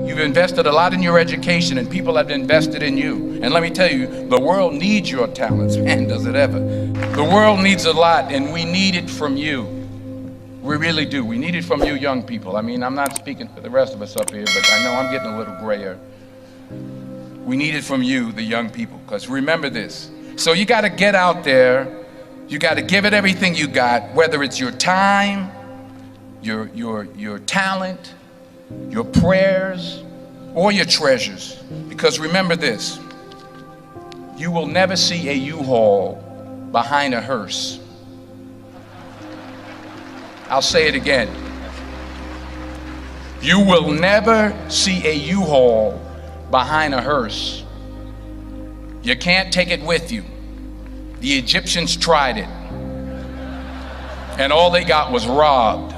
You've invested a lot in your education and people have invested in you. And let me tell you, the world needs your talents. Man, does it ever. The world needs a lot and we need it from you. We really do. We need it from you young people. I mean, I'm not speaking for the rest of us up here, but I know I'm getting a little grayer. We need it from you, the young people, because remember this. So you got to get out there. You got to give it everything you got, whether it's your time, your talent, your prayers, or your treasures. Because remember this, you will never see a U-Haul behind a hearse. I'll say it again. You will never see a U-Haul behind a hearse. You can't take it with you. The Egyptians tried it, and all they got was robbed.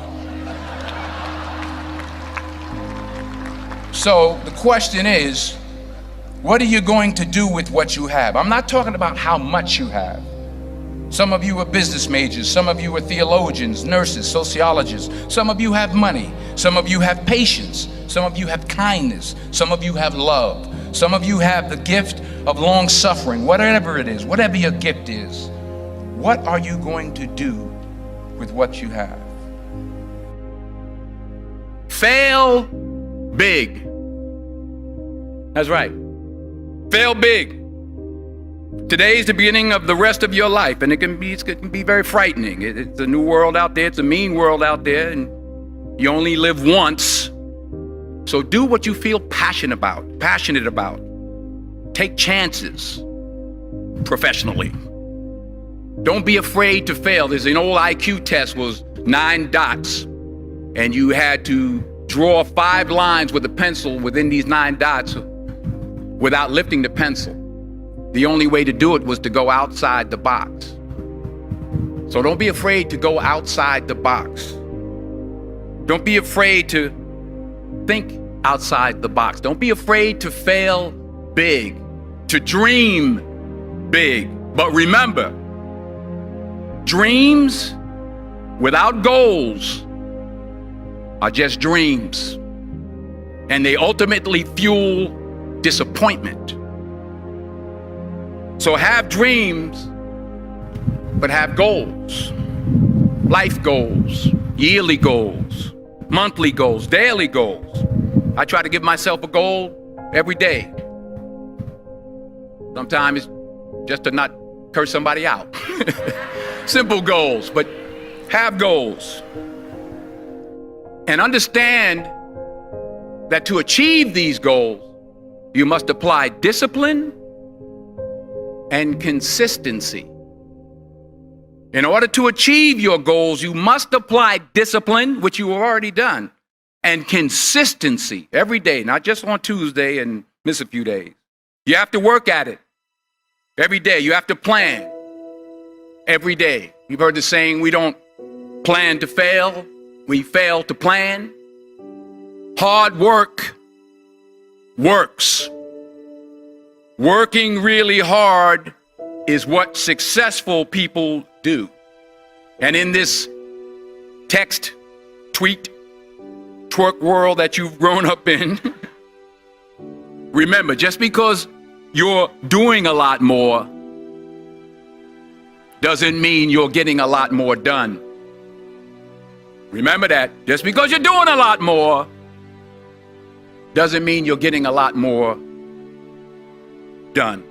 So the question is, what are you going to do with what you have? I'm not talking about how much you have. Some of you are business majors, some of you are theologians, nurses, sociologists. Some of you have money, some of you have patience, some of you have kindness, some of you have love, some of you have the gift of long suffering. Whatever it is, whatever your gift is, what are you going to do with what you have? Fail big. That's right. Fail big. Today's the beginning of the rest of your life, and it can be very frightening. It's a new world out there. It's a mean world out there, and you only live once. So do what you feel passionate about. Take chances professionally. Don't be afraid to fail. There's an old IQ test, was 9 dots, and you had to draw 5 lines with a pencil within these 9 dots without lifting the pencil. The only way to do it was to go outside the box. So don't be afraid to go outside the box. Don't be afraid to think outside the box. Don't be afraid to fail big, to dream big. But remember, dreams without goals are just dreams, and they ultimately fuel disappointment. So have dreams, but have goals. Life goals, yearly goals, monthly goals, daily goals. I try to give myself a goal every day. Sometimes it's just to not curse somebody out. Simple goals, but have goals. And understand that to achieve these goals, you must apply discipline and consistency. In order to achieve your goals, you must apply discipline, which you have already done, and consistency every day, not just on Tuesday and miss a few days. You have to work at it every day. You have to plan every day. You've heard the saying, we don't plan to fail, we fail to plan. Hard work works. Working really hard is what successful people do. And in this text, tweet, twerk world that you've grown up in, remember, just because you're doing a lot more doesn't mean you're getting a lot more done. Remember that. Just because you're doing a lot more doesn't mean you're getting a lot more done.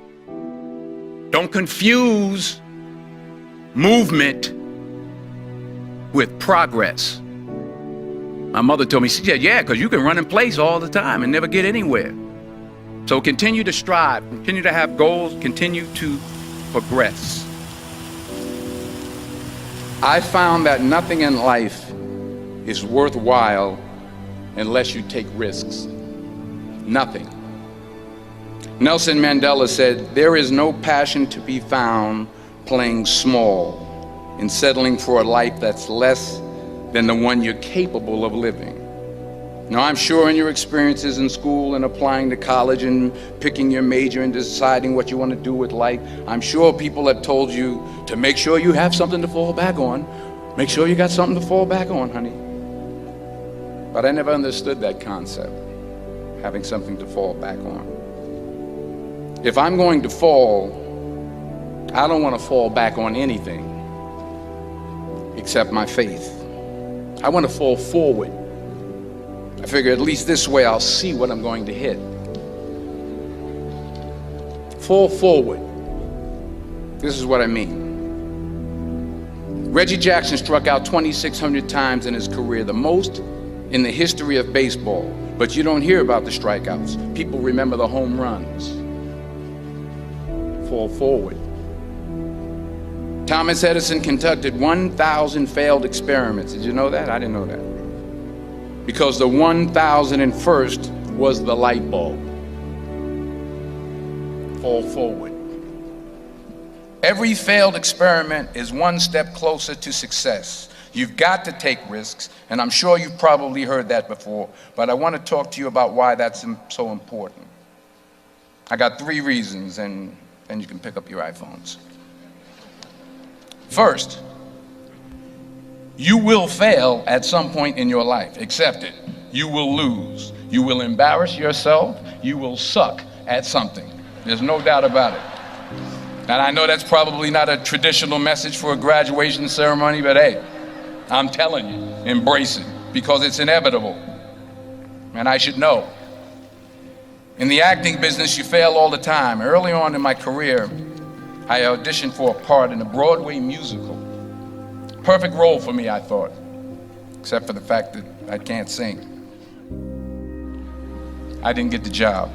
Don't confuse movement with progress. My mother told me, she said, yeah, because you can run in place all the time and never get anywhere. So continue to strive, continue to have goals, continue to progress. I found that nothing in life is worthwhile unless you take risks. Nothing. Nelson Mandela said, there is no passion to be found playing small and settling for a life that's less than the one you're capable of living. Now, I'm sure in your experiences in school and applying to college and picking your major and deciding what you want to do with life, I'm sure people have told you to make sure you have something to fall back on. Make sure you got something to fall back on, honey. But I never understood that concept, having something to fall back on. If I'm going to fall, I don't want to fall back on anything except my faith. I want to fall forward. I figure at least this way I'll see what I'm going to hit. Fall forward. This is what I mean. Reggie Jackson struck out 2,600 times in his career, the most in the history of baseball. But you don't hear about the strikeouts. People remember the home runs. Fall forward. Thomas Edison conducted 1,000 failed experiments. Did you know that? I didn't know that. Because the 1,001st was the light bulb. Fall forward. Every failed experiment is one step closer to success. You've got to take risks, and I'm sure you've probably heard that before, but I want to talk to you about why that's so important. I got 3 reasons, and then you can pick up your iPhones. First, you will fail at some point in your life. Accept it. You will lose. You will embarrass yourself. You will suck at something. There's no doubt about it. And I know that's probably not a traditional message for a graduation ceremony, but hey, I'm telling you, embrace it, because it's inevitable. And I should know. In the acting business, you fail all the time. Early on in my career, I auditioned for a part in a Broadway musical. Perfect role for me, I thought, except for the fact that I can't sing. I didn't get the job.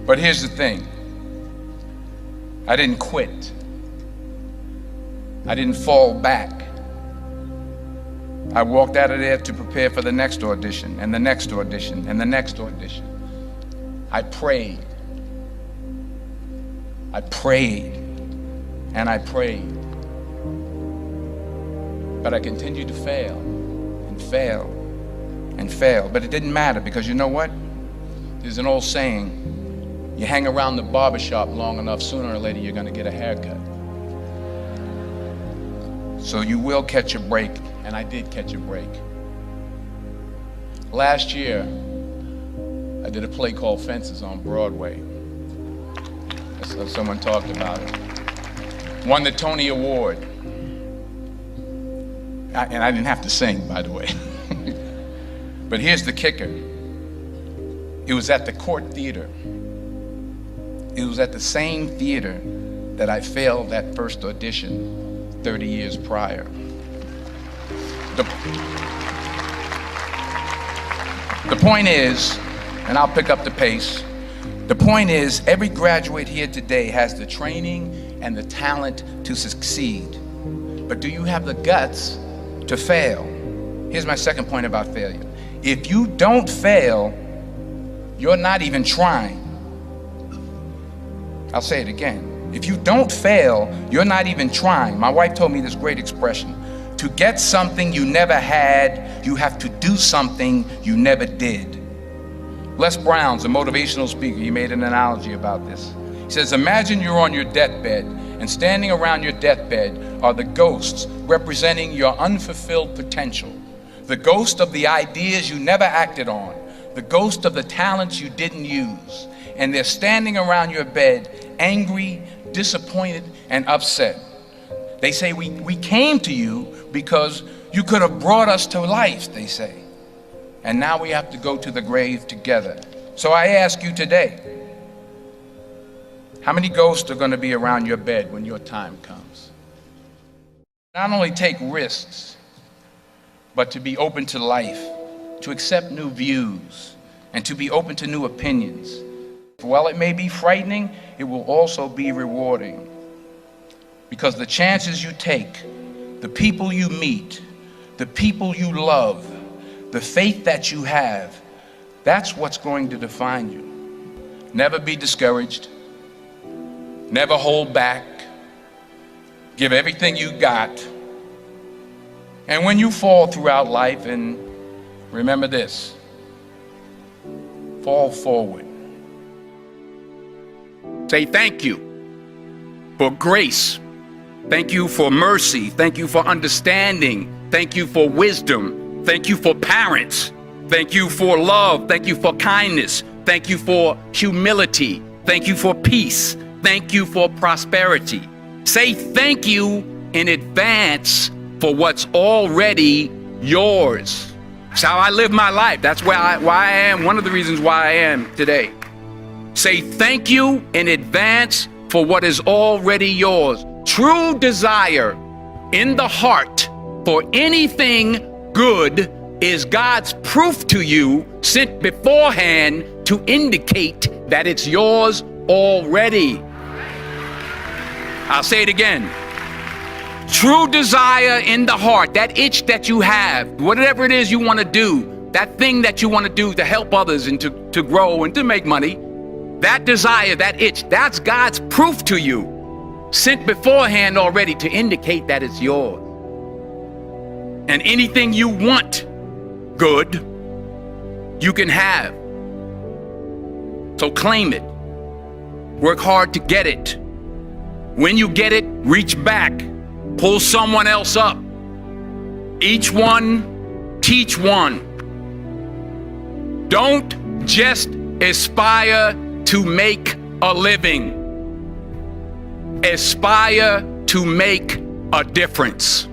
But here's the thing. I didn't quit. I didn't fall back. I walked out of there to prepare for the next audition, and the next audition, and the next audition. I prayed. I prayed, and I prayed. But I continued to fail, and fail, and fail. But it didn't matter, because you know what? There's an old saying, you hang around the barbershop long enough, sooner or later you're gonna get a haircut. So you will catch a break, and I did catch a break. Last year, I did a play called Fences on Broadway. Someone talked about it. Won the Tony Award. And I didn't have to sing, by the way. But here's the kicker. It was at the Court Theater. It was at the same theater that I failed that first audition 30 years prior. The point is, and I'll pick up the pace, the point is, every graduate here today has the training and the talent to succeed. But do you have the guts to fail? Here's my second point about failure. If you don't fail, you're not even trying. I'll say it again. If you don't fail, you're not even trying. My wife told me this great expression. To get something you never had, you have to do something you never did. Les Brown's a motivational speaker. He made an analogy about this. He says, imagine you're on your deathbed, and standing around your deathbed are the ghosts representing your unfulfilled potential. The ghost of the ideas you never acted on. The ghost of the talents you didn't use. And they're standing around your bed, angry, disappointed, and upset. They say, we came to you because you could have brought us to life, they say. And now we have to go to the grave together. So I ask you today, how many ghosts are going to be around your bed when your time comes? Not only take risks, but to be open to life, to accept new views, and to be open to new opinions. While it may be frightening, it will also be rewarding. Because the chances you take, the people you meet, the people you love, the faith that you have, that's what's going to define you. Never be discouraged. Never hold back. Give everything you got. And when you fall throughout life, and remember this, fall forward. Say thank you for grace. Thank you for mercy. Thank you for understanding. Thank you for wisdom. Thank you for parents. Thank you for love. Thank you for kindness. Thank you for humility. Thank you for peace. Thank you for prosperity. Say thank you in advance for what's already yours. It's how I live my life. That's why I am, one of the reasons why I am today. Say thank you in advance for what is already yours. True desire in the heart for anything good is God's proof to you, sent beforehand to indicate that it's yours already. I'll say it again. True desire in the heart, that itch that you have, whatever it is you want to do, that thing that you want to do to help others and to grow and to make money, that desire, that itch, that's God's proof to you, sent beforehand already to indicate that it's yours. And anything you want good, you can have. So claim it. Work hard to get it. When you get it, reach back. Pull someone else up. Each one, teach one. Don't just aspire to make a living. Aspire to make a difference.